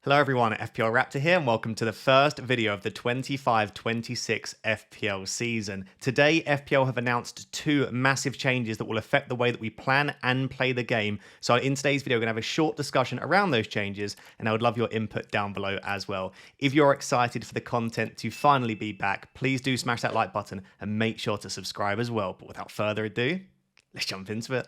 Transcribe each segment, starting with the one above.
Hello everyone, FPL Raptor here and welcome to the first video of the 25-26 FPL season. Today, FPL have announced two massive changes that will affect the way that we plan and play the game. So in today's video, we're going to have a short discussion around those changes and I would love your input down below as well. If you're excited for the content to finally be back, please do smash that like button and make sure to subscribe as well. But without further ado, let's jump into it.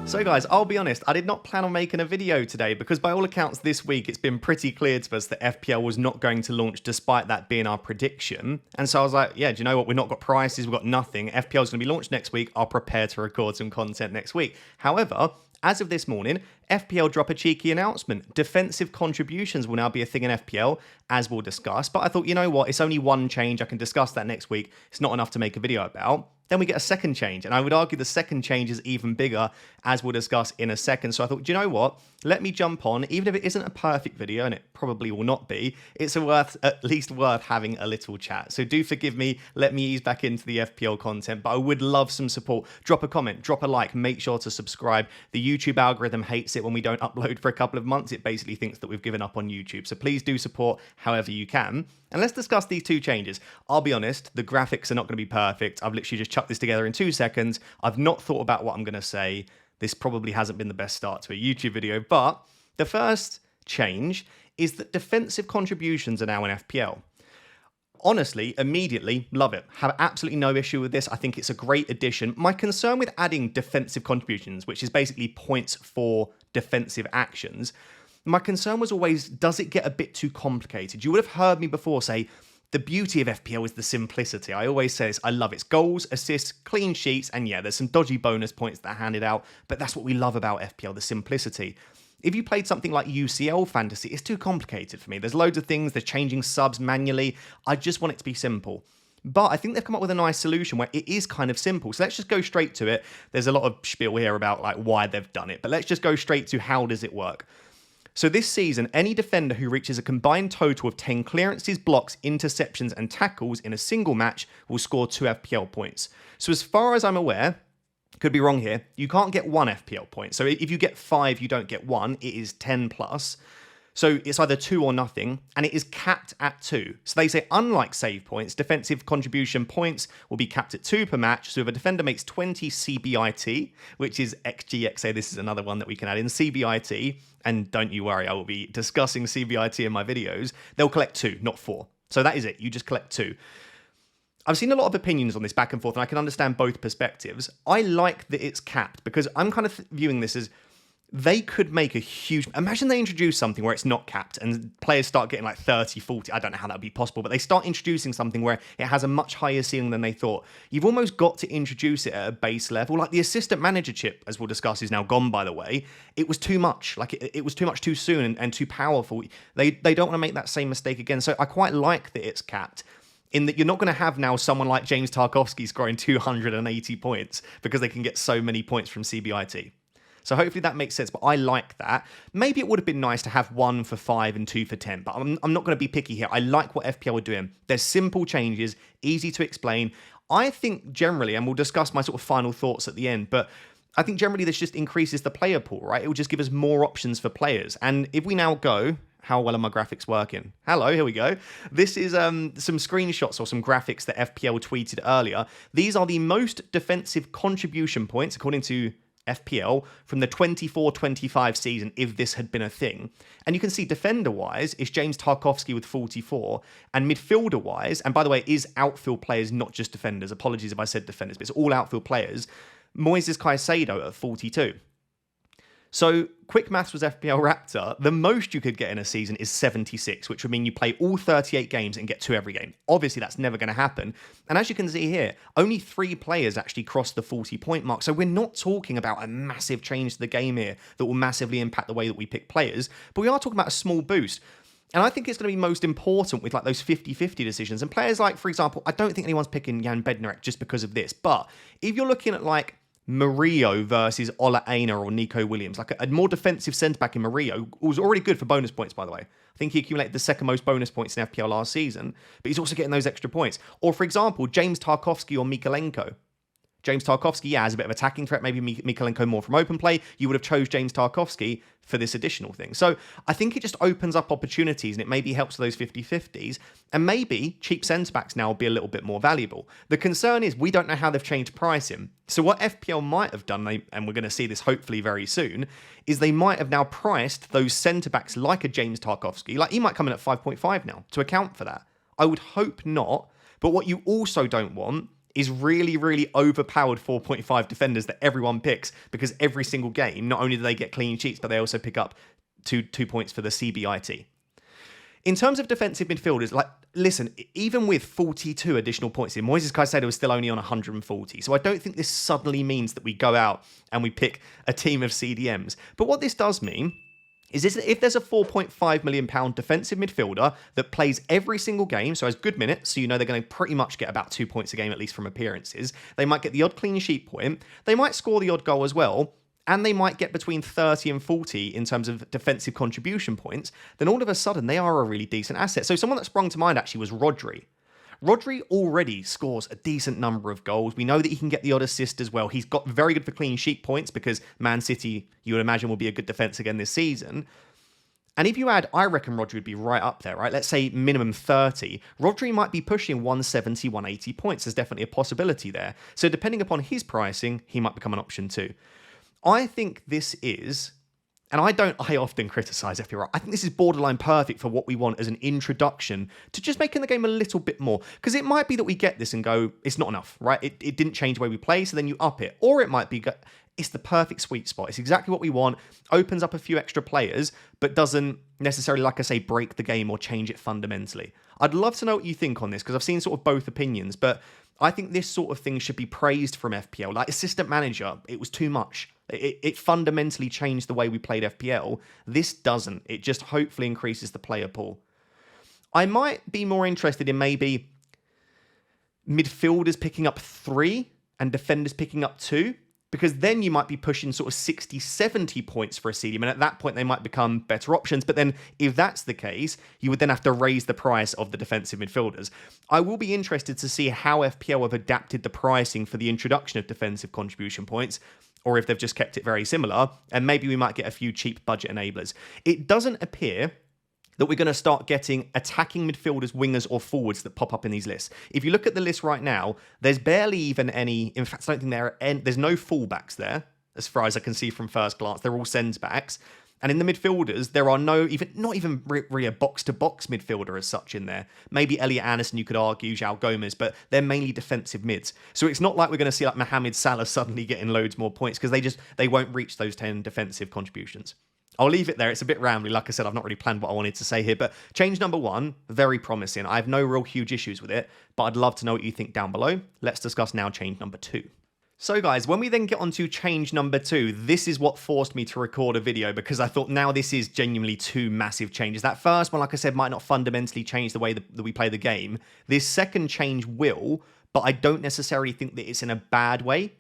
So guys, I'll be honest, I did not plan on making a video today because by all accounts this week it's been pretty clear to us that FPL was not going to launch despite that being our prediction. And so I was like, yeah, do you know what? We've not got prices, we've got nothing. FPL is going to be launched next week. I'll prepare to record some content next week. However, as of this morning, FPL drop a cheeky announcement. Defensive contributions will now be a thing in FPL, as we'll discuss. But I thought, you know what? It's only one change. I can discuss that next week. It's not enough to make a video about. Then we get a second change, and I would argue the second change is even bigger, as we'll discuss in a second. So I thought, do you know what? Let me jump on, even if it isn't a perfect video, and it probably will not be, it's at least worth having a little chat. So do forgive me, let me ease back into the FPL content, but I would love some support. Drop a comment, drop a like, make sure to subscribe. The YouTube algorithm hates it when we don't upload for a couple of months. It basically thinks that we've given up on YouTube. So please do support however you can. And let's discuss these two changes. I'll be honest, the graphics are not going to be perfect. I've literally just chucked this together in 2 seconds. I've not thought about what I'm going to say. This probably hasn't been the best start to a YouTube video, but the first change is that defensive contributions are now in FPL. Honestly, immediately, love it. Have absolutely no issue with this. I think it's a great addition. My concern with adding defensive contributions, which is basically points for defensive actions, my concern was always, does it get a bit too complicated? You would have heard me before say, the beauty of FPL is the simplicity. I always say this, I love it. It's goals, assists, clean sheets, and yeah, there's some dodgy bonus points that are handed out, but that's what we love about FPL, the simplicity. If you played something like UCL Fantasy, it's too complicated for me. There's loads of things, they're changing subs manually. I just want it to be simple. But I think they've come up with a nice solution where it is kind of simple. So let's just go straight to it. There's a lot of spiel here about like why they've done it, but let's just go straight to how does it work. So this season, any defender who reaches a combined total of 10 clearances, blocks, interceptions, and tackles in a single match will score 2 FPL points. So as far as I'm aware, could be wrong here, you can't get 1 FPL point. So if you get 5, you don't get 1. It is 10 plus. So it's either 2 or nothing, and it is capped at 2. So they say, unlike save points, defensive contribution points will be capped at 2 per match. So if a defender makes 20 CBIT, which is XGXA, this is another one that we can add in, CBIT, and don't you worry, I will be discussing CBIT in my videos, they'll collect 2, not 4. So that is it, you just collect 2. I've seen a lot of opinions on this back and forth, and I can understand both perspectives. I like that it's capped, because I'm kind of viewing this as, they could make a huge... Imagine they introduce something where it's not capped and players start getting like 30, 40. I don't know how that would be possible, but they start introducing something where it has a much higher ceiling than they thought. You've almost got to introduce it at a base level. Like the assistant manager chip, as we'll discuss, is now gone, by the way. It was too much. Like it was too much too soon and too powerful. They don't want to make that same mistake again. So I quite like that it's capped, in that you're not going to have now someone like James Tarkowski scoring 280 points because they can get so many points from CBIT. So hopefully that makes sense, but I like that. Maybe it would have been nice to have 1 for 5 and 2 for 10, but I'm not going to be picky here. I like what FPL are doing. There's simple changes, easy to explain. I think generally, and we'll discuss my sort of final thoughts at the end, but I think generally this just increases the player pool, right? It will just give us more options for players. And if we now go... How well are my graphics working? Hello, here we go. This is some screenshots or some graphics that FPL tweeted earlier. These are the most defensive contribution points, according to FPL, from the 24-25 season, if this had been a thing. And you can see defender-wise, it's James Tarkowski with 44, and midfielder-wise, and by the way, it is outfield players, not just defenders. Apologies if I said defenders, but it's all outfield players. Moises Caicedo at 42. So, quick maths was FPL Raptor. The most you could get in a season is 76, which would mean you play all 38 games and get 2 every game. Obviously, that's never going to happen. And as you can see here, only 3 players actually crossed the 40-point mark. So we're not talking about a massive change to the game here that will massively impact the way that we pick players, but we are talking about a small boost. And I think it's going to be most important with like those 50-50 decisions. And players like, for example, I don't think anyone's picking Jan Bednarek just because of this. But if you're looking at like Murillo versus Ola Aina or Nico Williams. Like a more defensive centre-back in Murillo was already good for bonus points, by the way. I think he accumulated the second most bonus points in FPL last season, but he's also getting those extra points. Or, for example, James Tarkowski or Mikolenko. James Tarkowski, yeah, has a bit of attacking threat, maybe Mikolenko more from open play. You would have chose James Tarkowski for this additional thing. So I think it just opens up opportunities and it maybe helps those 50-50s. And maybe cheap centre-backs now will be a little bit more valuable. The concern is we don't know how they've changed pricing. So what FPL might have done, and we're going to see this hopefully very soon, is they might have now priced those centre-backs like a James Tarkowski. Like he might come in at 5.5 now to account for that. I would hope not. But what you also don't want is really, really overpowered 4.5 defenders that everyone picks because every single game, not only do they get clean sheets, but they also pick up two points for the CBIT. In terms of defensive midfielders, like, listen, even with 42 additional points in, Moises Caicedo was still only on 140. So I don't think this suddenly means that we go out and we pick a team of CDMs. But what this does mean is if there's a £4.5 million defensive midfielder that plays every single game, so has good minutes, so you know they're going to pretty much get about 2 points a game, at least from appearances. They might get the odd clean sheet point. They might score the odd goal as well. And they might get between 30 and 40 in terms of defensive contribution points. Then all of a sudden, they are a really decent asset. So someone that sprung to mind actually was Rodri. Rodri already scores a decent number of goals. We know that he can get the odd assist as well. He's got very good for clean sheet points because Man City, you would imagine, will be a good defence again this season. And if you add, I reckon Rodri would be right up there, right? Let's say minimum 30. Rodri might be pushing 170, 180 points. There's definitely a possibility there. So depending upon his pricing, he might become an option too. I think this is... And I often criticise FPL. I think this is borderline perfect for what we want as an introduction to just making the game a little bit more. Because it might be that we get this and go, it's not enough, right? It didn't change the way we play, so then you up it. Or it might be, it's the perfect sweet spot. It's exactly what we want, opens up a few extra players, but doesn't necessarily, like I say, break the game or change it fundamentally. I'd love to know what you think on this, because I've seen sort of both opinions, but I think this sort of thing should be praised from FPL. Like assistant manager, it was too much. It fundamentally changed the way we played FPL. This doesn't. It just hopefully increases the player pool. I might be more interested in maybe midfielders picking up 3 and defenders picking up 2, because then you might be pushing sort of 60, 70 points for a CDM, and at that point they might become better options. But then if that's the case, you would then have to raise the price of the defensive midfielders. I will be interested to see how FPL have adapted the pricing for the introduction of defensive contribution points, or if they've just kept it very similar, and maybe we might get a few cheap budget enablers. It doesn't appear that we're going to start getting attacking midfielders, wingers, or forwards that pop up in these lists. If you look at the list right now, there's barely even any... In fact, I don't think there's no fullbacks there, as far as I can see from first glance. They're all centre-backs. And in the midfielders, there are not even really a box-to-box midfielder as such in there. Maybe Elliot Anderson, you could argue, João Gomez, but they're mainly defensive mids. So it's not like we're going to see like Mohamed Salah suddenly getting loads more points, because they won't reach those 10 defensive contributions. I'll leave it there. It's a bit rambly. Like I said, I've not really planned what I wanted to say here, but change number 1, very promising. I have no real huge issues with it, but I'd love to know what you think down below. Let's discuss now change number 2. So guys, when we then get on to change number 2, this is what forced me to record a video, because I thought now this is genuinely 2 massive changes. That first one, like I said, might not fundamentally change the way that we play the game. This second change will, but I don't necessarily think that it's in a bad way.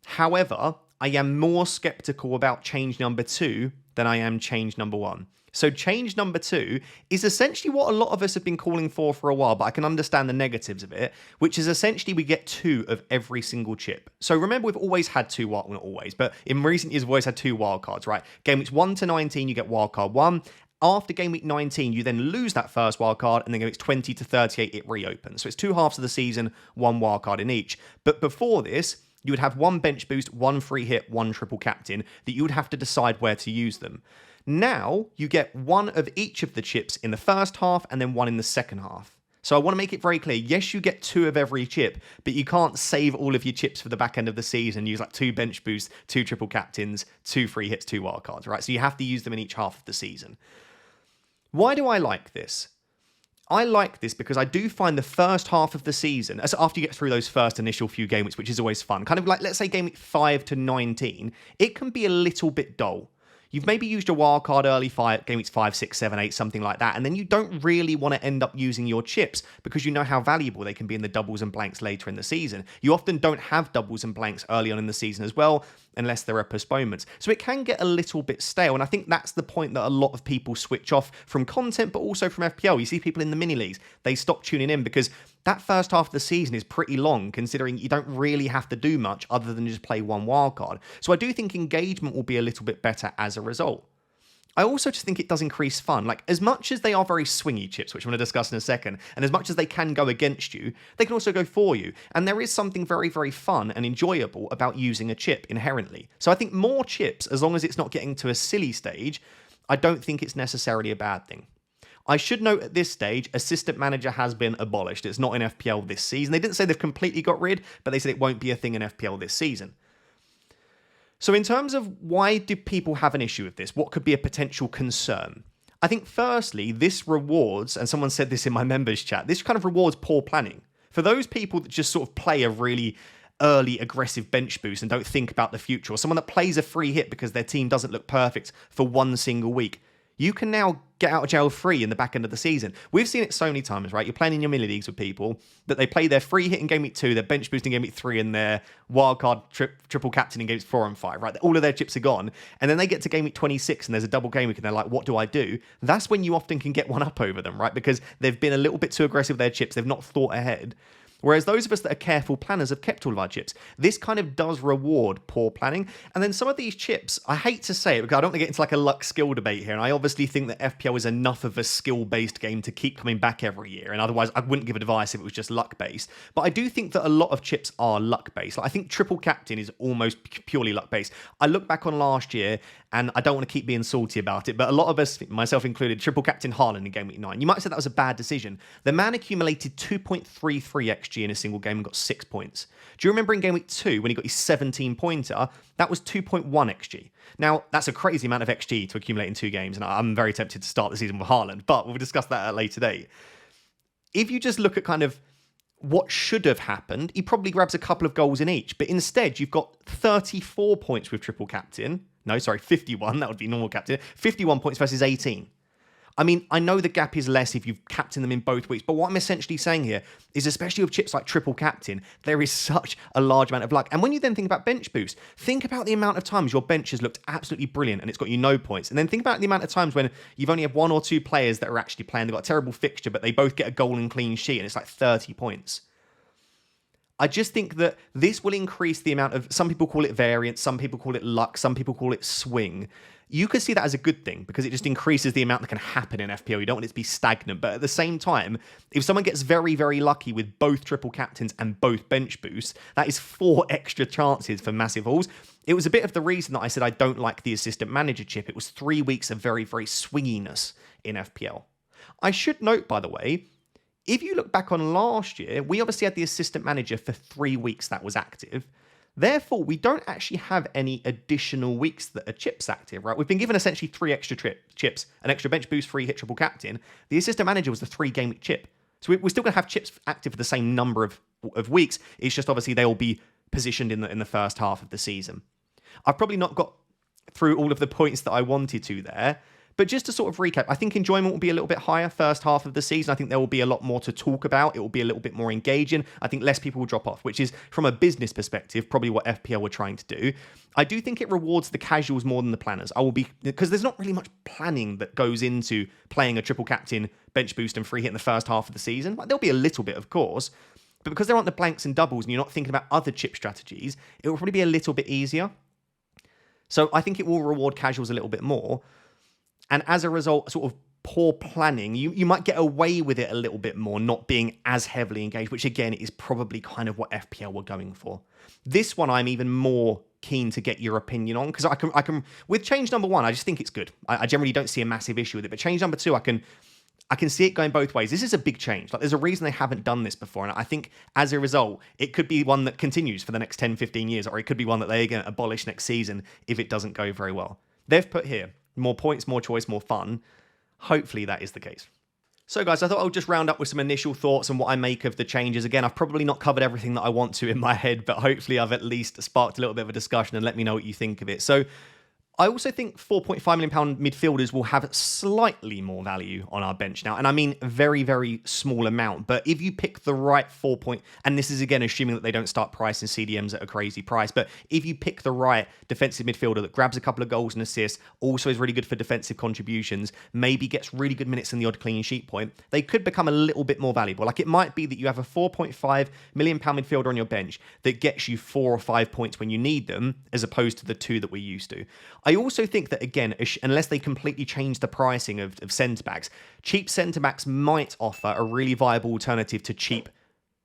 However, I am more skeptical about change number 2 than I am change number 1. So change number 2 is essentially what a lot of us have been calling for a while, but I can understand the negatives of it, which is essentially we get 2 of every single chip. So remember, we've always had 2 not always, but in recent years, we've always had 2 wildcards, right? Game weeks 1 to 19, you get wildcard 1. After game week 19, you then lose that first wildcard, and then game weeks 20 to 38, it reopens. So it's 2 halves of the season, 1 wildcard in each. But before this, you would have 1 bench boost, 1 free hit, 1 triple captain, that you would have to decide where to use them. Now, you get 1 of each of the chips in the first half and then 1 in the second half. So I want to make it very clear, yes, you get 2 of every chip, but you can't save all of your chips for the back end of the season, use like 2 bench boosts, 2 triple captains, 2 free hits, 2 wildcards, right? So you have to use them in each half of the season. Why do I like this? I like this because I do find the first half of the season, as after you get through those first initial few game weeks, which is always fun, kind of like, let's say game week 5 to 19, it can be a little bit dull. you've maybe used your wildcard early game weeks 5, 6, 7, 8, something like that, and then you don't really want to end up using your chips because you know how valuable they can be in the doubles and blanks later in the season. You often don't have doubles and blanks early on in the season as well, unless there are postponements. So it can get a little bit stale, and I think that's the point that a lot of people switch off from content, but also from FPL. You see people in the mini leagues, they stop tuning in because that first half of the season is pretty long, considering you don't really have to do much other than just play one wildcard. So I do think engagement will be a little bit better as a result. I also just think it does increase fun. Like, as much as they are very swingy chips, which I'm going to discuss in a second, and as much as they can go against you, they can also go for you. And there is something very, very fun and enjoyable about using a chip inherently. So I think more chips, as long as it's not getting to a silly stage, I don't think it's necessarily a bad thing. I should note at this stage, Assistant Manager has been abolished. It's not in FPL this season. They didn't say they've completely got rid, but they said it won't be a thing in FPL this season. So in terms of why do people have an issue with this, what could be a potential concern? I think firstly, this rewards, and someone said this in my members chat, this kind of rewards poor planning. For those people that just sort of play a really early aggressive bench boost and don't think about the future, or someone that plays a free hit because their team doesn't look perfect for one single week, you can now get out of jail free in the back end of the season. We've seen it so many times, right? You're playing in your mini leagues with people that they play their free hit in game week 2, their bench boost in game week 3, and their wildcard triple captain in games 4 and 5, right? All of their chips are gone. And then they get to game week 26 and there's a double game week and they're like, what do I do? That's when you often can get one up over them, right? Because they've been a little bit too aggressive with their chips. They've not thought ahead. Whereas those of us that are careful planners have kept all of our chips. This kind of does reward poor planning. And then some of these chips, I hate to say it because I don't want to get into like a luck skill debate here. And I obviously think that FPL is enough of a skill-based game to keep coming back every year. And otherwise, I wouldn't give advice if it was just luck-based. But I do think that a lot of chips are luck-based. Like, I think triple captain is almost purely luck-based. I look back on last year, and I don't want to keep being salty about it, but a lot of us, myself included, triple captain Haaland in game week 9. You might have said that was a bad decision. The man accumulated 2.33 XG in a single game and got 6 points. Do you remember in game week 2 when he got his 17-pointer? That was 2.1 XG. Now, that's a crazy amount of XG to accumulate in 2 games, and I'm very tempted to start the season with Haaland, but we'll discuss that at a later date. If you just look at kind of what should have happened, he probably grabs a couple of goals in each, but instead you've got 34 points with triple captain. No, sorry, 51. That would be normal captain. 51 points versus 18. I mean, I know the gap is less if you've captained them in both weeks, but what I'm essentially saying here is, especially with chips like triple captain, there is such a large amount of luck. And when you then think about bench boost, think about the amount of times your bench has looked absolutely brilliant and it's got you no points. And then think about the amount of times when you've only had 1 or 2 players that are actually playing. They've got a terrible fixture, but they both get a goal and clean sheet, and it's like 30 points. I just think that this will increase the amount of, some people call it variance, some people call it luck, some people call it swing. You could see that as a good thing because it just increases the amount that can happen in FPL. You don't want it to be stagnant. But at the same time, if someone gets very, very lucky with both triple captains and both bench boosts, that is 4 extra chances for massive hauls. It was a bit of the reason that I said I don't like the assistant manager chip. It was 3 weeks of very, very swinginess in FPL. I should note, by the way, if you look back on last year, we obviously had the assistant manager for 3 weeks that was active. Therefore, we don't actually have any additional weeks that are chips active, right? We've been given essentially 3 extra chips, an extra bench boost, free hit, triple captain. The assistant manager was the 3-game week chip. So we're still going to have chips active for the same number of weeks. It's just obviously they'll be positioned in the first half of the season. I've probably not got through all of the points that I wanted to there. But just to sort of recap, I think enjoyment will be a little bit higher first half of the season. I think there will be a lot more to talk about. It will be a little bit more engaging. I think less people will drop off, which is, from a business perspective, probably what FPL were trying to do. I do think it rewards the casuals more than the planners. Because there's not really much planning that goes into playing a triple captain, bench boost, and free hit in the first half of the season. Like, there'll be a little bit, of course. But because there aren't the blanks and doubles and you're not thinking about other chip strategies, it will probably be a little bit easier. So I think it will reward casuals a little bit more. And as a result, sort of poor planning, you might get away with it a little bit more, not being as heavily engaged, which again is probably kind of what FPL were going for. This one I'm even more keen to get your opinion on, because I can with change number 1, I just think it's good. I generally don't see a massive issue with it, but change number 2, I can see it going both ways. This is a big change. Like, there's a reason they haven't done this before, and I think as a result, it could be one that continues for the next 10, 15 years, or it could be one that they're going to abolish next season if it doesn't go very well. They've put here, more points, more choice, more fun. Hopefully that is the case. So guys, I thought I would just round up with some initial thoughts on what I make of the changes. Again, I've probably not covered everything that I want to in my head, but hopefully I've at least sparked a little bit of a discussion, and let me know what you think of it. So I also think £4.5 million midfielders will have slightly more value on our bench now. And I mean, very, very small amount. But if you pick the right and this is again assuming that they don't start pricing CDMs at a crazy price. But if you pick the right defensive midfielder that grabs a couple of goals and assists, also is really good for defensive contributions, maybe gets really good minutes in the odd clean sheet point, they could become a little bit more valuable. Like it might be that you have a £4.5 million midfielder on your bench that gets you 4 or 5 points when you need them, as opposed to the 2 that we're used to. I also think that, again, unless they completely change the pricing of centre-backs, cheap centre-backs might offer a really viable alternative to cheap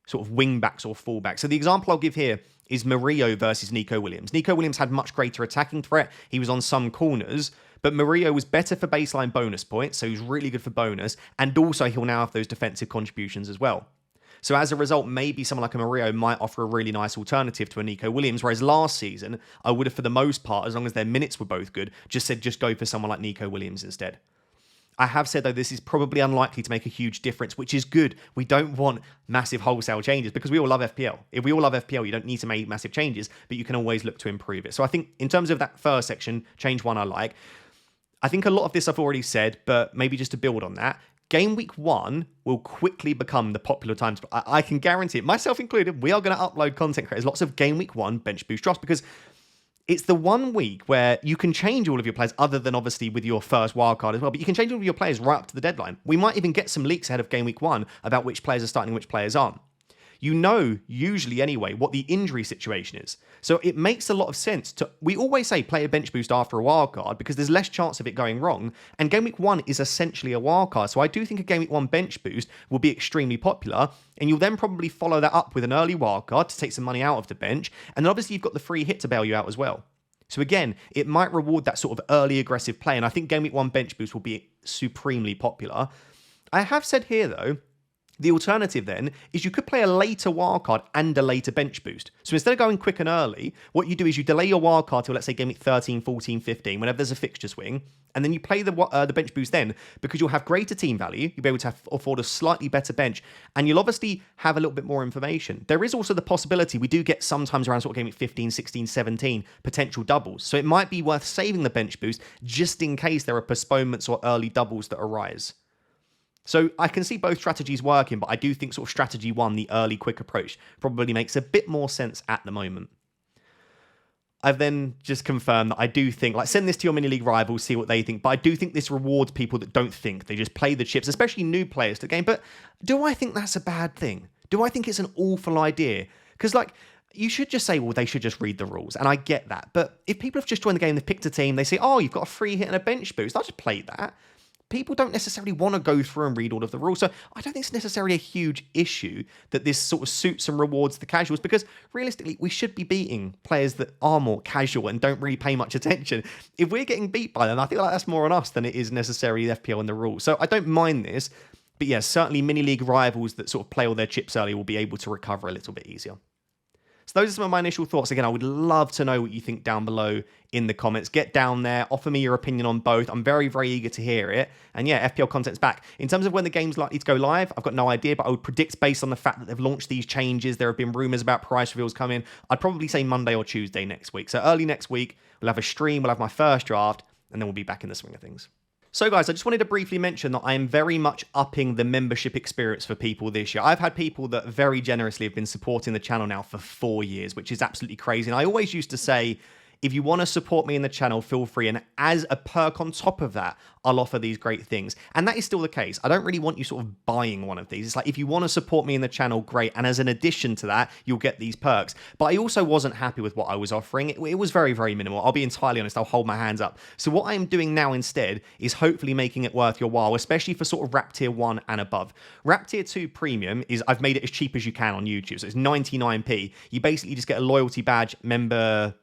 sort of wing-backs or full-backs. So the example I'll give here is Murillo versus Nico Williams. Nico Williams had much greater attacking threat. He was on some corners, but Murillo was better for baseline bonus points, so he was really good for bonus, and also he'll now have those defensive contributions as well. So as a result, maybe someone like a Murillo might offer a really nice alternative to a Nico Williams, whereas last season, I would have, for the most part, as long as their minutes were both good, just go for someone like Nico Williams instead. I have said, though, this is probably unlikely to make a huge difference, which is good. We don't want massive wholesale changes because we all love FPL. If we all love FPL, you don't need to make massive changes, but you can always look to improve it. So I think in terms of that first section, change 1 I like. I think a lot of this I've already said, but maybe just to build on that, Game week 1 will quickly become the popular time. I can guarantee it, myself included, we are going to upload content creators lots of Game week 1 bench boost drops because it's the 1 week where you can change all of your players, other than obviously with your first wildcard as well, but you can change all of your players right up to the deadline. We might even get some leaks ahead of Game week 1 about which players are starting and which players aren't. You know, usually anyway, what the injury situation is. So it makes a lot of sense to, we always say play a bench boost after a wildcard because there's less chance of it going wrong. And Game week 1 is essentially a wildcard. So I do think a Game week 1 bench boost will be extremely popular. And you'll then probably follow that up with an early wildcard to take some money out of the bench. And then obviously you've got the free hit to bail you out as well. So again, it might reward that sort of early aggressive play. And I think Game week 1 bench boost will be supremely popular. I have said here though, the alternative then is you could play a later wildcard and a later bench boost. So instead of going quick and early, what you do is you delay your wildcard till, let's say, game week 13, 14, 15, whenever there's a fixture swing, and then you play the bench boost then because you'll have greater team value, you'll be able to afford a slightly better bench, and you'll obviously have a little bit more information. There is also the possibility, we do get sometimes around sort of game week 15, 16, 17, potential doubles. So it might be worth saving the bench boost just in case there are postponements or early doubles that arise. So I can see both strategies working, but I do think sort of strategy 1, the early quick approach, probably makes a bit more sense at the moment. I've then just confirmed that I do think, like, send this to your mini league rivals, see what they think, but I do think this rewards people that don't think. They just play the chips, especially new players to the game. But do I think that's a bad thing? Do I think it's an awful idea? Because, like, you should just say, well, they should just read the rules. And I get that. But if people have just joined the game, they've picked a team, they say, oh, you've got a free hit and a bench boost, I'll just play that. People don't necessarily want to go through and read all of the rules. So I don't think it's necessarily a huge issue that this sort of suits and rewards the casuals, because realistically, we should be beating players that are more casual and don't really pay much attention. If we're getting beat by them, I think like that's more on us than it is necessarily the FPL and the rules. So I don't mind this. But yeah, certainly mini league rivals that sort of play all their chips early will be able to recover a little bit easier. So those are some of my initial thoughts. Again, I would love to know what you think down below in the comments. Get down there, offer me your opinion on both. I'm very, very eager to hear it. And yeah, FPL content's back. In terms of when the game's likely to go live, I've got no idea, but I would predict based on the fact that they've launched these changes, there have been rumours about price reveals coming, I'd probably say Monday or Tuesday next week. So early next week, we'll have a stream, we'll have my first draft, and then we'll be back in the swing of things. So guys, I just wanted to briefly mention that I am very much upping the membership experience for people this year. I've had people that very generously have been supporting the channel now for 4 years, which is absolutely crazy. And I always used to say, if you want to support me in the channel, feel free. And as a perk on top of that, I'll offer these great things. And that is still the case. I don't really want you sort of buying one of these. It's like, if you want to support me in the channel, great. And as an addition to that, you'll get these perks. But I also wasn't happy with what I was offering. It was very, very minimal. I'll be entirely honest. I'll hold my hands up. So what I'm doing now instead is hopefully making it worth your while, especially for sort of Wrap Tier 1 and above. Wrap Tier 2 Premium is, I've made it as cheap as you can on YouTube. So it's 99p. You basically just get a loyalty badge, member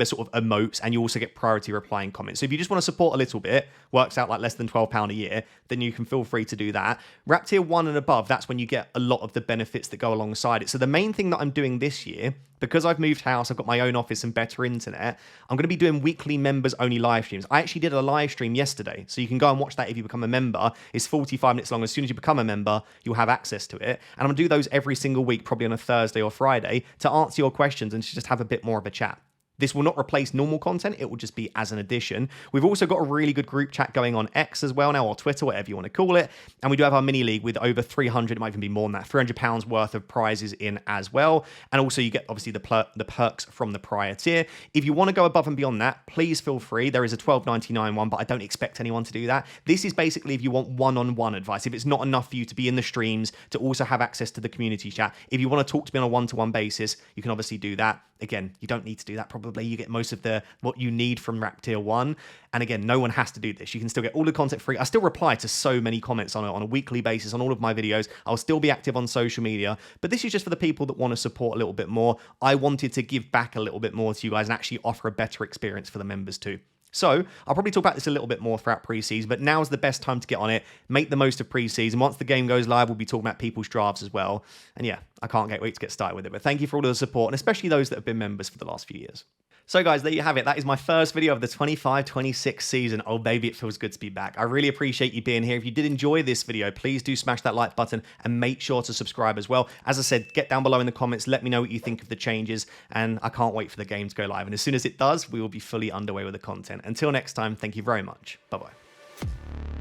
sort of emotes, and you also get priority replying comments. So if you just want to support a little bit, works out like less than £12 a year, then you can feel free to do that. Wrap Tier 1 and above, that's when you get a lot of the benefits that go alongside it. So the main thing that I'm doing this year, because I've moved house, I've got my own office and better internet, I'm going to be doing weekly members only live streams. I actually did a live stream yesterday, so you can go and watch that if you become a member. It's 45 minutes long. As soon as you become a member, you'll have access to it. And I'm going to do those every single week, probably on a Thursday or Friday, to answer your questions and to just have a bit more of a chat. This will not replace normal content. It will just be as an addition. We've also got a really good group chat going on X as well now, or Twitter, whatever you want to call it. And we do have our mini league with over 300, it might even be more than that, £300 worth of prizes in as well. And also you get obviously the perks from the prior tier. If you want to go above and beyond that, please feel free. There is a $12.99 one, but I don't expect anyone to do that. This is basically if you want one-on-one advice. If it's not enough for you to be in the streams, to also have access to the community chat. If you want to talk to me on a one-to-one basis, you can obviously do that. Again, you don't need to do that probably. You get most of what you need from Wrap Tier 1. And again, no one has to do this. You can still get all the content free. I still reply to so many comments on a weekly basis on all of my videos. I'll still be active on social media. But this is just for the people that want to support a little bit more. I wanted to give back a little bit more to you guys and actually offer a better experience for the members too. So I'll probably talk about this a little bit more throughout pre-season, but now's the best time to get on it. Make the most of pre-season. Once the game goes live, we'll be talking about people's drafts as well. And yeah, I can't wait to get started with it. But thank you for all of the support, and especially those that have been members for the last few years. So guys, there you have it. That is my first video of the 25-26 season. Oh baby, it feels good to be back. I really appreciate you being here. If you did enjoy this video, please do smash that like button and make sure to subscribe as well. As I said, get down below in the comments. Let me know what you think of the changes, and I can't wait for the game to go live. And as soon as it does, we will be fully underway with the content. Until next time, thank you very much. Bye-bye.